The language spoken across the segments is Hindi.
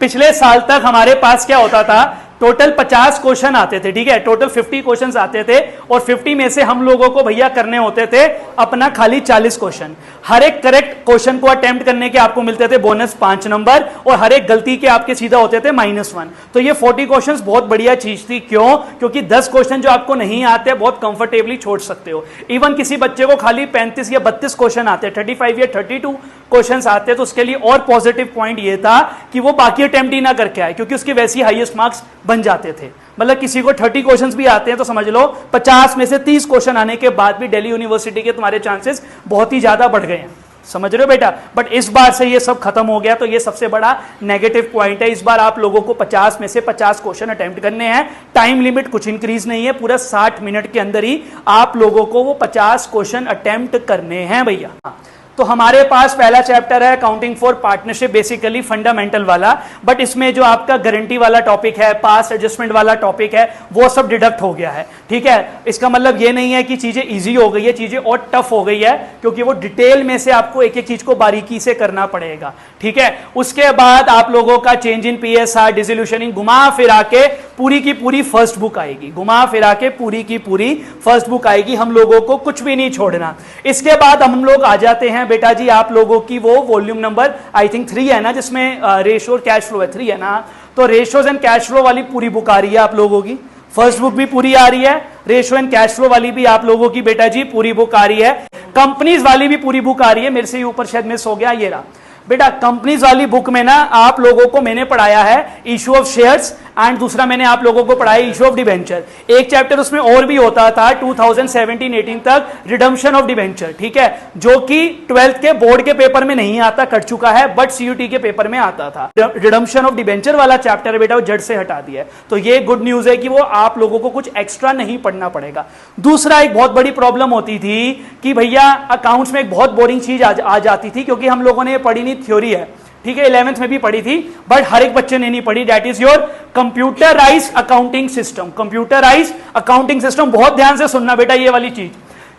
पिछले साल तक हमारे पास क्या होता था, टोटल 50 क्वेश्चन आते थे, ठीक है, टोटल 50 क्वेश्चंस आते थे और 50 में से हम लोगों को भैया करने होते थे अपना खाली 40 क्वेश्चन। हर एक करेक्ट क्वेश्चन को अटेम्प्ट करने के आपको मिलते थे बोनस 5 नंबर और हर एक गलती के आपके सीधा होते थे -1। तो ये 40 क्वेश्चंस बहुत बढ़िया चीज थी। क्यों? क्योंकि 10 क्वेश्चन जो आपको नहीं आते बहुत कंफर्टेबली छोड़ सकते हो। इवन किसी बच्चे को खाली 35 या 32 क्वेश्चन आते, 35 या 32 क्वेश्चंस आते, तो उसके लिए और पॉजिटिव पॉइंट ये था कि वो बाकी अटेम्प्ट ही ना करके आए, क्योंकि उसके वैसे ही हाईएस्ट मार्क्स बन जाते थे। मतलब किसी को 30 क्वेश्चंस भी आते हैं तो समझ लो 50 में से 30 क्वेश्चन आने के बाद भी दिल्ली यूनिवर्सिटी के तुम्हारे चांसेस बहुत ही ज्यादा बढ़ गए हैं। समझ रहे हो बेटा? बट इस बार से ये सब खत्म हो गया, तो ये सबसे बड़ा नेगेटिव पॉइंट है। इस बार आप लोगों को 50 में से 50 क्वेश्चन अटेम्प्ट करने हैं। टाइम लिमिट कुछ इंक्रीज नहीं है, पूरा 60 मिनट के अंदर ही आप लोगों को वो 50 क्वेश्चन अटेम्प्ट करने हैं भैया। तो हमारे पास पहला चैप्टर है accounting for partnership, basically fundamental वाला। बट इसमें जो आपका गारंटी वाला टॉपिक है, पास एडजस्टमेंट वाला टॉपिक है, वो सब डिडक्ट हो गया है। ठीक है, इसका मतलब ये नहीं है कि चीजें इजी हो गई है, चीजें और टफ हो गई है, क्योंकि वो डिटेल में से आपको एक एक चीज को बारीकी से करना पड़ेगा। ठीक है, उसके बाद आप लोगों का चेंज इन PSR, डिसोल्यूशनिंग, घुमा फिरा के पूरी की पूरी फर्स्ट बुक आएगी। घुमा फिरा के पूरी की पूरी फर्स्ट बुक आएगी, हम लोगों को कुछ भी नहीं छोड़ना। इसके बाद हम लोग आ जाते हैं बेटा जी आप लोगों की वो वॉल्यूम नंबर आई थिंक 3 है ना, जिसमें रेशो और कैश फ्लो है, 3 है ना। तो रेशोज एंड कैश फ्लो वाली पूरी बुक आ रही है आप लोगों की, फर्स्ट बुक भी पूरी आ रही है, रेशो एंड कैश फ्लो वाली भी आप लोगों की बेटा जी पूरी बुक आ रही है, कंपनीज वाली भी पूरी बुक आ रही है। मेरे से ऊपर शायद मिस हो गया, ये रहा बेटा कंपनीज वाली बुक में ना आप लोगों को मैंने पढ़ाया है इशू ऑफ शेयर्स एंड दूसरा मैंने आप लोगों को पढ़ाया इशू ऑफ डिबेंचर। एक चैप्टर उसमें और भी होता था 2017-18 तक, रिडम्पशन ऑफ डिबेंचर। ठीक है, जो कि 12th के बोर्ड के पेपर में नहीं आता, कट चुका है, बट CUT के पेपर में आता था। रिडम्पशन ऑफ डिबेंचर वाला चैप्टर है बेटा, वो जड़ से हटा दिया है। तो ये गुड न्यूज है कि वो आप लोगों को कुछ एक्स्ट्रा नहीं पढ़ना पड़ेगा। दूसरा, एक बहुत बड़ी प्रॉब्लम होती थी कि भैया अकाउंट्स में एक बहुत बोरिंग चीज आ जाती थी, क्योंकि हम लोगों ने पढ़ी नहीं, थ्योरी है। ठीक है, 11th में भी पढ़ी थी, बट हर एक बच्चे ने नहीं पढ़ी। That is your computerised accounting system. Computerised accounting system, बहुत ध्यान से सुनना बेटा ये वाली चीज।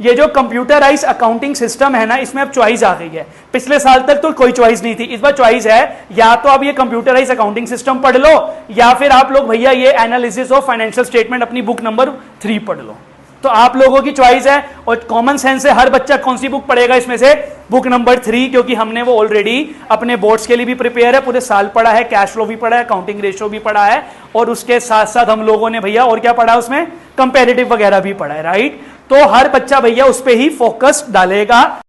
ये जो कंप्यूटराइज्ड अकाउंटिंग सिस्टम है ना, इसमें अब चॉइस आ गई है। पिछले साल तक तो कोई चॉइस नहीं थी, इस बार चॉइस है। या तो आप ये कंप्यूटराइज्ड अकाउंटिंग सिस्टम पढ़ लो, या फिर आप लोग भैया ये एनालिसिस ऑफ फाइनेंशियल स्टेटमेंट अपनी बुक नंबर 3 पढ़ लो। तो आप लोगों की चॉइस है, और कॉमन सेंस से हर बच्चा कौन सी बुक पढ़ेगा इसमें से? बुक नंबर 3, क्योंकि हमने वो ऑलरेडी अपने बोर्ड्स के लिए भी प्रिपेयर है, पूरे साल पढ़ा है, कैश फ्लो भी पढ़ा है, अकाउंटिंग रेशियो भी पढ़ा है, और उसके साथ साथ हम लोगों ने भैया और क्या पढ़ा है उसमें? कंपैरेटिव वगैरह भी पढ़ा है, राइट। तो हर बच्चा भैया उस पर ही फोकस डालेगा।